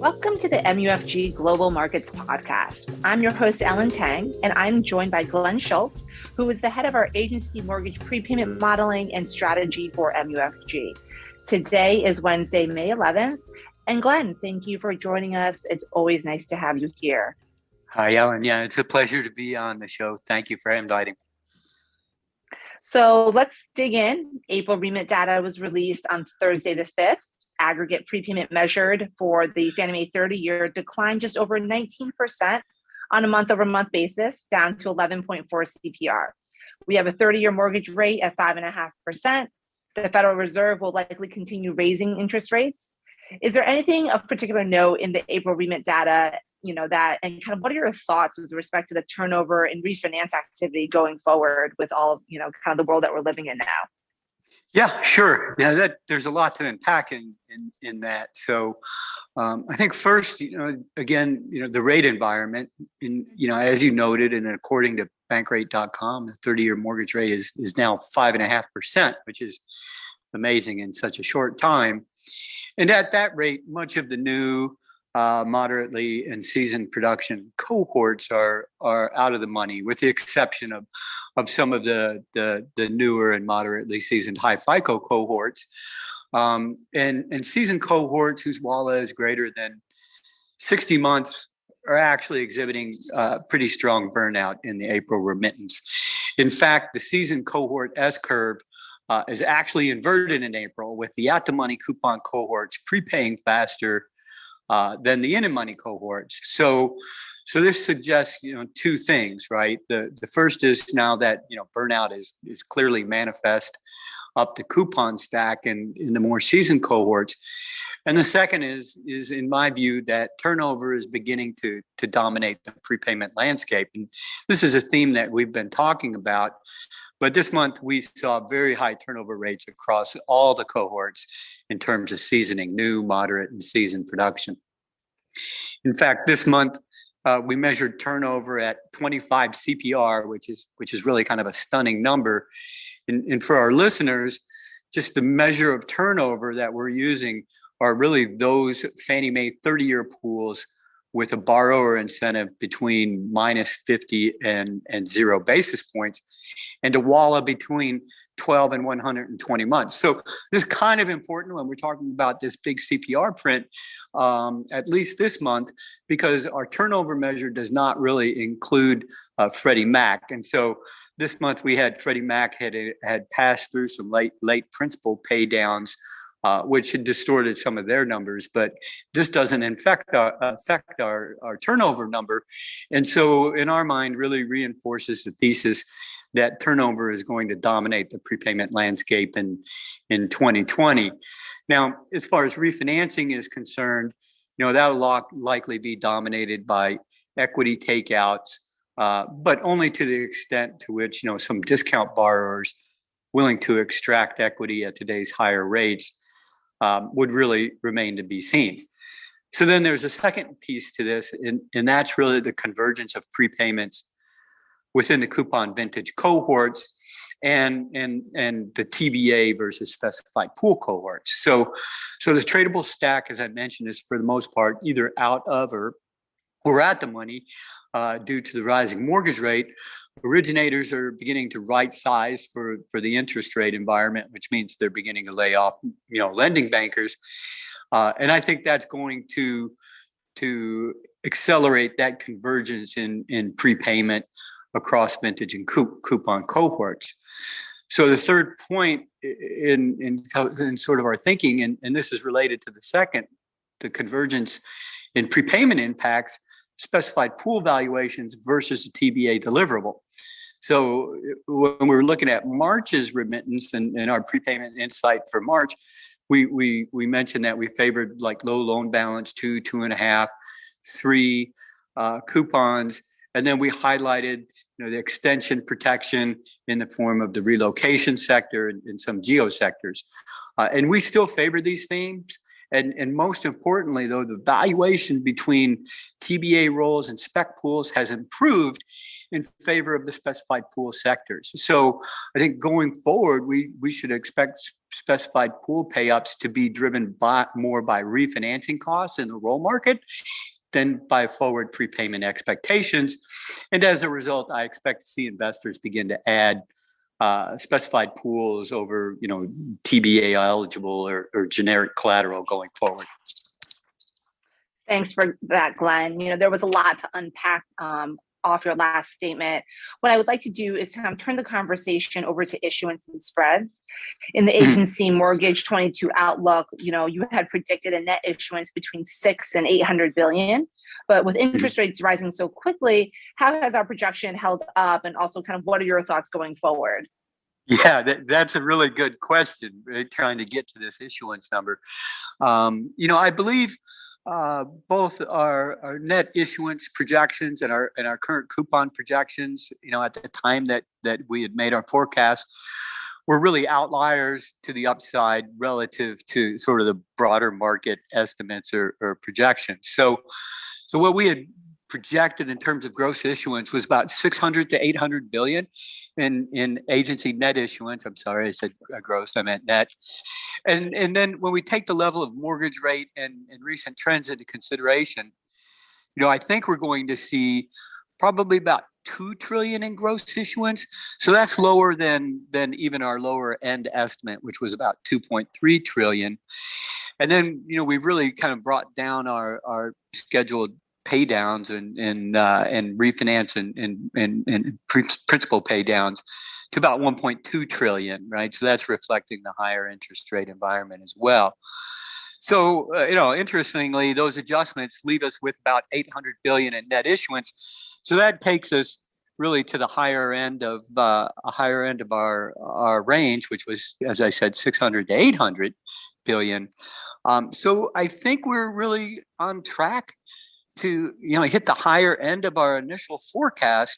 Welcome to the MUFG Global Markets Podcast. I'm your host, Ellen Tang, and I'm joined by Glenn Schultz, who is the head of our agency mortgage prepayment modeling and strategy for MUFG. Today is Wednesday, May 11th. And Glenn, thank you for joining us. It's always nice to have you here. Hi, Ellen. Yeah, it's a pleasure to be on the show. Thank you for inviting me. So let's dig in. April remit data was released on Thursday the 5th. Aggregate prepayment measured for the Fannie Mae 30-year declined just over 19% on a month-over-month basis, down to 11.4 CPR. We have a 30-year mortgage rate at 5.5%. The Federal Reserve will likely continue raising interest rates. Is there anything of particular note in the April remit data, and kind of what are your thoughts with respect to the turnover and refinance activity going forward with all, kind of the world that we're living in now? Yeah, sure. Yeah, there's a lot to unpack in that. So I think first, the rate environment, as you noted, and according to bankrate.com, the 30-year mortgage rate is now 5.5%, which is amazing in such a short time. And at that rate, much of the new moderately and seasoned production cohorts are out of the money, with the exception of some of the newer and moderately seasoned high FICO cohorts, and seasoned cohorts whose WALA is greater than 60 months are actually exhibiting pretty strong burnout in the April remittance. In fact, the seasoned cohort S curve is actually inverted in April, with the at-the-money coupon cohorts prepaying faster than the in-the-money cohorts. So this suggests, two things, right? The first is now that, burnout is clearly manifest up the coupon stack and in the more seasoned cohorts. And the second is in my view, that turnover is beginning to dominate the prepayment landscape. And this is a theme that we've been talking about. But this month, we saw very high turnover rates across all the cohorts in terms of seasoning, new, moderate, and seasoned production. In fact, this month, we measured turnover at 25 CPR, which is really kind of a stunning number. And for our listeners, just the measure of turnover that we're using are really those Fannie Mae 30-year pools with a borrower incentive between minus 50 and 0 basis points, and a WALA between 12 and 120 months. So this is kind of important when we're talking about this big CPR print, at least this month, because our turnover measure does not really include Freddie Mac. And so this month we had Freddie Mac had passed through some late principal pay downs, which had distorted some of their numbers, but this doesn't affect our turnover number. And so in our mind, really reinforces the thesis that turnover is going to dominate the prepayment landscape in 2020. Now, as far as refinancing is concerned, that will likely be dominated by equity takeouts, but only to the extent to which, some discount borrowers willing to extract equity at today's higher rates would really remain to be seen. So then there's a second piece to this, and that's really the convergence of prepayments within the coupon vintage cohorts and the TBA versus specified pool cohorts. So the tradable stack, as I mentioned, is for the most part either out of or at the money due to the rising mortgage rate. Originators are beginning to right size for the interest rate environment, which means they're beginning to lay off, lending bankers. And I think that's going to accelerate that convergence in prepayment across vintage and coupon cohorts. So the third point in sort of our thinking, and this is related to the second, the convergence in prepayment impacts specified pool valuations versus a TBA deliverable. So when we're looking at March's remittance and our prepayment insight for March, we mentioned that we favored like low loan balance, 2.5, 3 coupons, and then we highlighted the extension protection in the form of the relocation sector and some geo sectors, and we still favor these themes. And most importantly, though, the valuation between TBA rolls and spec pools has improved, in favor of the specified pool sectors. So I think going forward, we should expect specified pool pay-ups to be driven more by refinancing costs in the roll market than by forward prepayment expectations. And as a result, I expect to see investors begin to add specified pools over, TBA eligible or generic collateral going forward. Thanks for that, Glenn. There was a lot to unpack off your last statement. What I would like to do is kind of turn the conversation over to issuance and spreads. In the agency mortgage 22 outlook, you had predicted a net issuance between 6 and 800 billion, but with interest rates rising so quickly, how has our projection held up? And also kind of what are your thoughts going forward? Yeah, that's a really good question, right? Trying to get to this issuance number. I believe both our net issuance projections and our current coupon projections, at the time that we had made our forecast, were really outliers to the upside relative to sort of the broader market estimates or projections. So what we had projected in terms of gross issuance was about 600 to 800 billion in agency net issuance. I'm sorry, I said gross, I meant net. And then when we take the level of mortgage rate and recent trends into consideration, I think we're going to see probably about 2 trillion in gross issuance. So that's lower than even our lower end estimate, which was about 2.3 trillion. And then, we've really kind of brought down our scheduled pay downs and refinance and principal pay downs to about 1.2 trillion, right? So that's reflecting the higher interest rate environment as well. So, interestingly, those adjustments leave us with about 800 billion in net issuance. So that takes us really to the higher end of our range, which was, as I said, 600 to 800 billion. So I think we're really on track to hit the higher end of our initial forecast.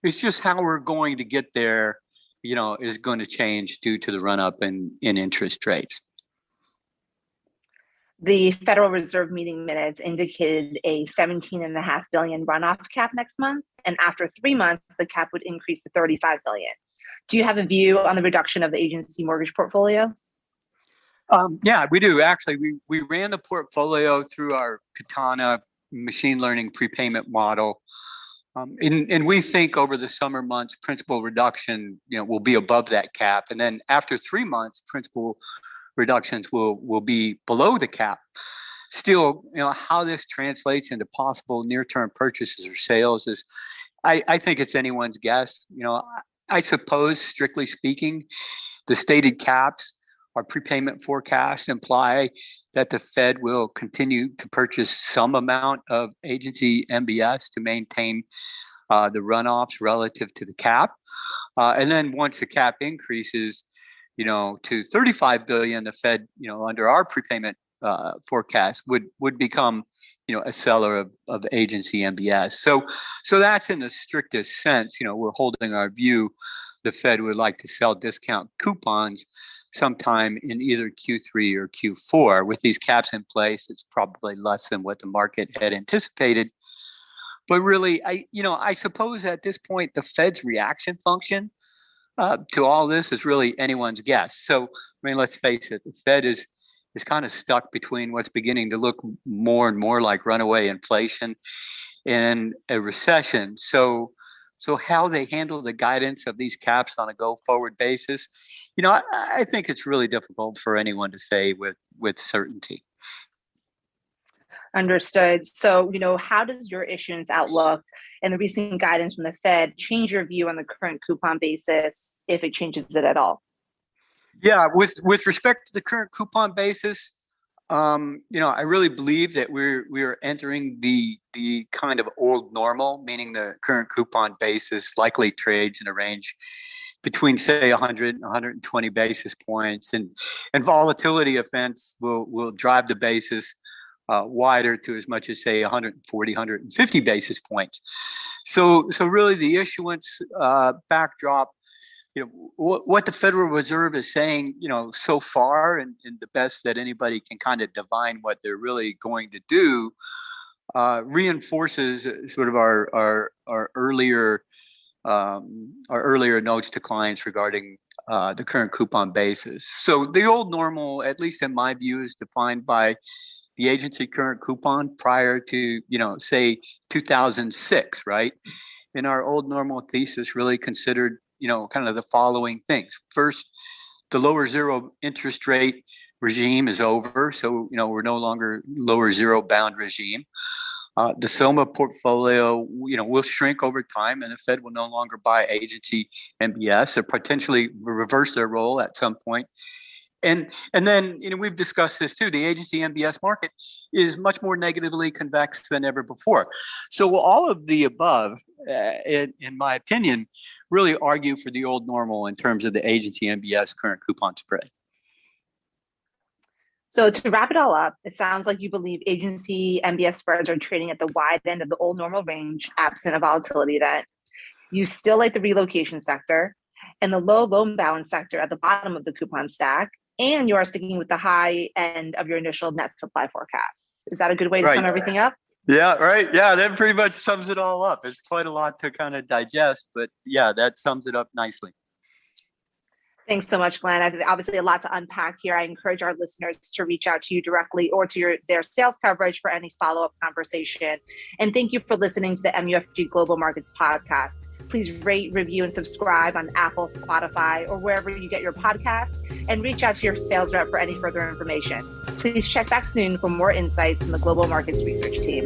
It's just how we're going to get there, is going to change due to the run up in interest rates. The Federal Reserve meeting minutes indicated a 17.5 billion runoff cap next month, and after 3 months, the cap would increase to 35 billion. Do you have a view on the reduction of the agency mortgage portfolio? Yeah, we do. Actually, we ran the portfolio through our Katana machine learning prepayment model. And we think over the summer months, principal reduction, will be above that cap. And then after 3 months, principal reductions will be below the cap. Still, how this translates into possible near-term purchases or sales is, I think it's anyone's guess. I suppose, strictly speaking, the stated caps, our prepayment forecasts imply that the Fed will continue to purchase some amount of agency MBS to maintain the runoffs relative to the cap. And then once the cap increases, to 35 billion, the Fed, under our prepayment forecast would become, a seller of agency MBS. So that's in the strictest sense, we're holding our view. The Fed would like to sell discount coupons sometime in either Q3 or Q4. With these caps in place, it's probably less than what the market had anticipated. But really, I suppose at this point, the Fed's reaction function to all this is really anyone's guess. So, let's face it, the Fed is kind of stuck between what's beginning to look more and more like runaway inflation and a recession. So how they handle the guidance of these caps on a go-forward basis, I think it's really difficult for anyone to say with certainty. Understood. So, how does your issuance outlook and the recent guidance from the Fed change your view on the current coupon basis, if it changes it at all? Yeah, with respect to the current coupon basis, I really believe that we are entering the kind of old normal, meaning the current coupon basis likely trades in a range between, say, 100 and 120 basis points, and volatility events will drive the basis wider to as much as, say, 140, 150 basis points. So really the issuance backdrop, what the Federal Reserve is saying, so far, and the best that anybody can kind of divine what they're really going to do, reinforces sort of our earlier our earlier notes to clients regarding the current coupon basis. So the old normal, at least in my view, is defined by the agency current coupon prior to, say 2006, right? And our old normal thesis really considered, kind of the following things. First, the lower zero interest rate regime is over. So, we're no longer lower zero bound regime. The SOMA portfolio, will shrink over time, and the Fed will no longer buy agency MBS or potentially reverse their role at some point. And then, we've discussed this too. The agency MBS market is much more negatively convex than ever before. So all of the above, in my opinion, really argue for the old normal in terms of the agency MBS current coupon spread. So to wrap it all up, it sounds like you believe agency MBS spreads are trading at the wide end of the old normal range, absent a volatility event. You still like the relocation sector and the low loan balance sector at the bottom of the coupon stack, and you are sticking with the high end of your initial net supply forecast. Is that a good way to sum everything up? Yeah, right. Yeah, that pretty much sums it all up. It's quite a lot to kind of digest, but yeah, that sums it up nicely. Thanks so much, Glenn. Obviously a lot to unpack here. I encourage our listeners to reach out to you directly or to their sales coverage for any follow-up conversation. And thank you for listening to the MUFG Global Markets podcast. Please rate, review, and subscribe on Apple, Spotify, or wherever you get your podcasts, and reach out to your sales rep for any further information. Please check back soon for more insights from the Global Markets Research team.